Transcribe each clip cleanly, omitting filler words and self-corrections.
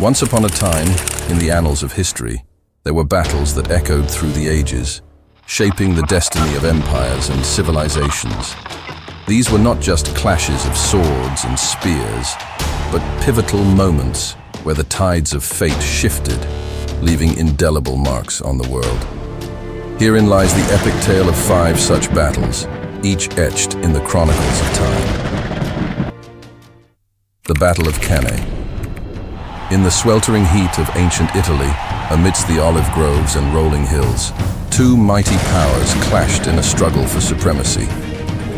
Once upon a time, in the annals of history, there were battles that echoed through the ages, shaping the destiny of empires and civilizations. These were not just clashes of swords and spears, but pivotal moments where the tides of fate shifted, leaving indelible marks on the world. Herein lies the epic tale of 5 such battles, each etched in the chronicles of time. The Battle of Cannae. In the sweltering heat of ancient Italy, amidst the olive groves and rolling hills, 2 mighty powers clashed in a struggle for supremacy.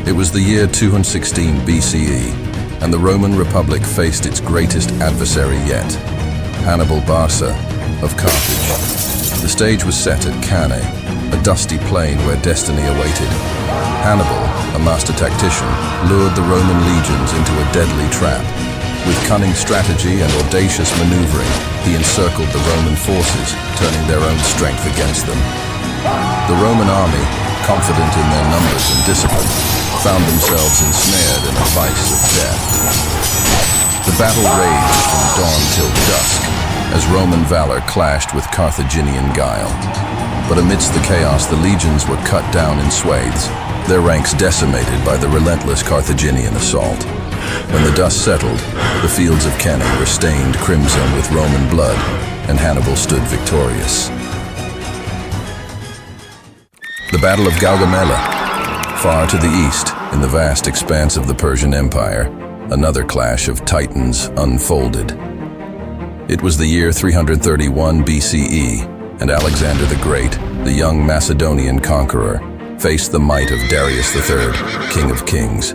It was the year 216 BCE, and the Roman Republic faced its greatest adversary yet, Hannibal Barca of Carthage. The stage was set at Cannae, a dusty plain where destiny awaited. Hannibal, a master tactician, lured the Roman legions into a deadly trap. With cunning strategy and audacious maneuvering, he encircled the Roman forces, turning their own strength against them. The Roman army, confident in their numbers and discipline, found themselves ensnared in a vice of death. The battle raged from dawn till dusk, as Roman valor clashed with Carthaginian guile. But amidst the chaos, the legions were cut down in swathes, their ranks decimated by the relentless Carthaginian assault. When the dust settled, the fields of Cannae were stained crimson with Roman blood, and Hannibal stood victorious. The Battle of Gaugamela. Far to the east, in the vast expanse of the Persian Empire, another clash of titans unfolded. It was the year 331 BCE, and Alexander the Great, the young Macedonian conqueror, faced the might of Darius III, King of Kings.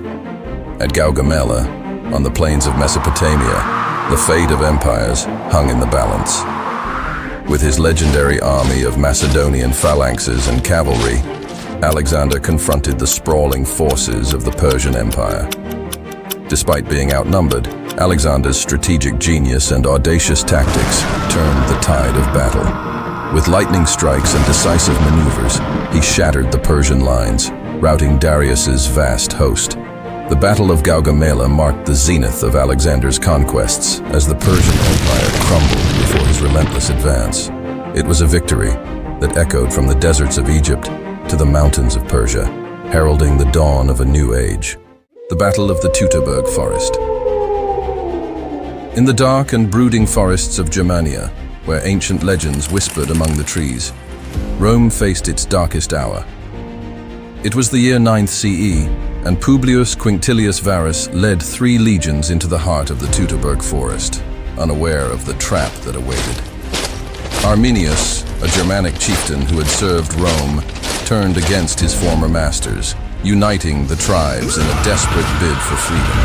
At Gaugamela, on the plains of Mesopotamia, the fate of empires hung in the balance. With his legendary army of Macedonian phalanxes and cavalry, Alexander confronted the sprawling forces of the Persian Empire. Despite being outnumbered, Alexander's strategic genius and audacious tactics turned the tide of battle. With lightning strikes and decisive maneuvers, he shattered the Persian lines, routing Darius's vast host. The Battle of Gaugamela marked the zenith of Alexander's conquests as the Persian Empire crumbled before his relentless advance. It was a victory that echoed from the deserts of Egypt to the mountains of Persia, heralding the dawn of a new age. The Battle of the Teutoburg Forest. In the dark and brooding forests of Germania, where ancient legends whispered among the trees, Rome faced its darkest hour. It was the year 9th CE, and Publius Quinctilius Varus led 3 legions into the heart of the Teutoburg forest, unaware of the trap that awaited. Arminius, a Germanic chieftain who had served Rome, turned against his former masters, uniting the tribes in a desperate bid for freedom.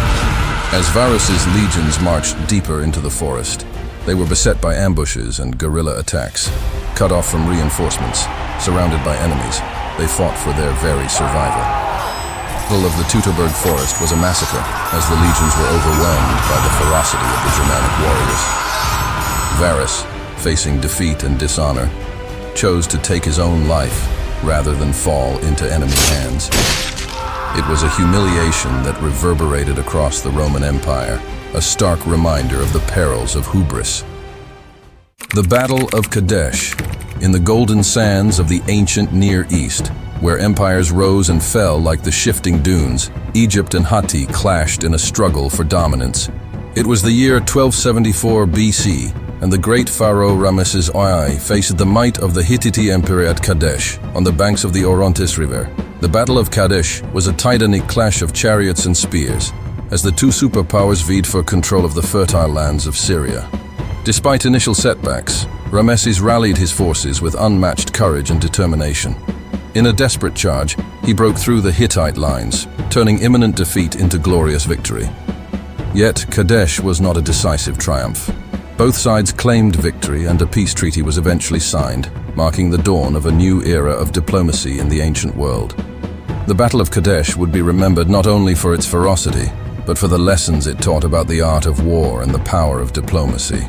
As Varus's legions marched deeper into the forest, they were beset by ambushes and guerrilla attacks. Cut off from reinforcements, surrounded by enemies, they fought for their very survival. The Battle of the Teutoburg Forest was a massacre, as the legions were overwhelmed by the ferocity of the Germanic warriors. Varus, facing defeat and dishonor, chose to take his own life rather than fall into enemy hands. It was a humiliation that reverberated across the Roman Empire, a stark reminder of the perils of hubris. The Battle of Kadesh, in the golden sands of the ancient Near East, where empires rose and fell like the shifting dunes, Egypt and Hatti clashed in a struggle for dominance. It was the year 1274 BC, and the great pharaoh Ramesses II faced the might of the Hittite Empire at Kadesh, on the banks of the Orontes River. The Battle of Kadesh was a titanic clash of chariots and spears, as the 2 superpowers vied for control of the fertile lands of Syria. Despite initial setbacks, Ramesses rallied his forces with unmatched courage and determination. In a desperate charge, he broke through the Hittite lines, turning imminent defeat into glorious victory. Yet, Kadesh was not a decisive triumph. Both sides claimed victory, and a peace treaty was eventually signed, marking the dawn of a new era of diplomacy in the ancient world. The Battle of Kadesh would be remembered not only for its ferocity, but for the lessons it taught about the art of war and the power of diplomacy.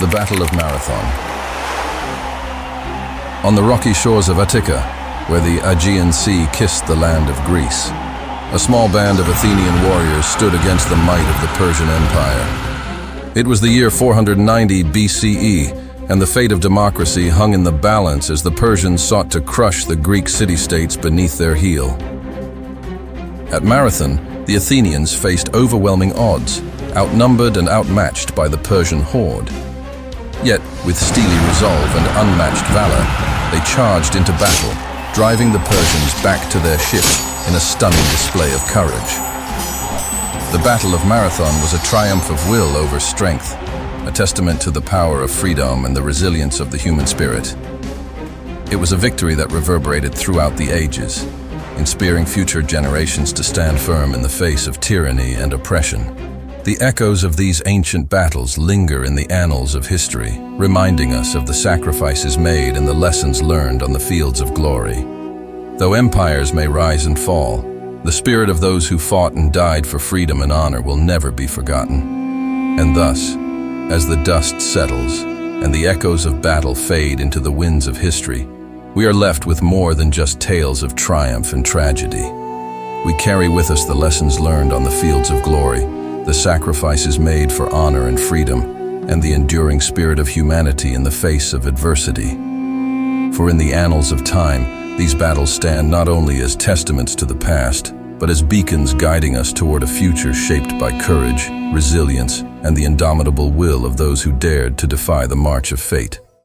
The Battle of Marathon. On the rocky shores of Attica, where the Aegean Sea kissed the land of Greece, a small band of Athenian warriors stood against the might of the Persian Empire. It was the year 490 BCE, and the fate of democracy hung in the balance as the Persians sought to crush the Greek city-states beneath their heel. At Marathon, the Athenians faced overwhelming odds, outnumbered and outmatched by the Persian horde. Yet, with steely resolve and unmatched valor, they charged into battle, driving the Persians back to their ships in a stunning display of courage. The Battle of Marathon was a triumph of will over strength, a testament to the power of freedom and the resilience of the human spirit. It was a victory that reverberated throughout the ages, inspiring future generations to stand firm in the face of tyranny and oppression. The echoes of these ancient battles linger in the annals of history, reminding us of the sacrifices made and the lessons learned on the fields of glory. Though empires may rise and fall, the spirit of those who fought and died for freedom and honor will never be forgotten. And thus, as the dust settles and the echoes of battle fade into the winds of history, we are left with more than just tales of triumph and tragedy. We carry with us the lessons learned on the fields of glory, the sacrifices made for honor and freedom, and the enduring spirit of humanity in the face of adversity. For in the annals of time, these battles stand not only as testaments to the past, but as beacons guiding us toward a future shaped by courage, resilience, and the indomitable will of those who dared to defy the march of fate.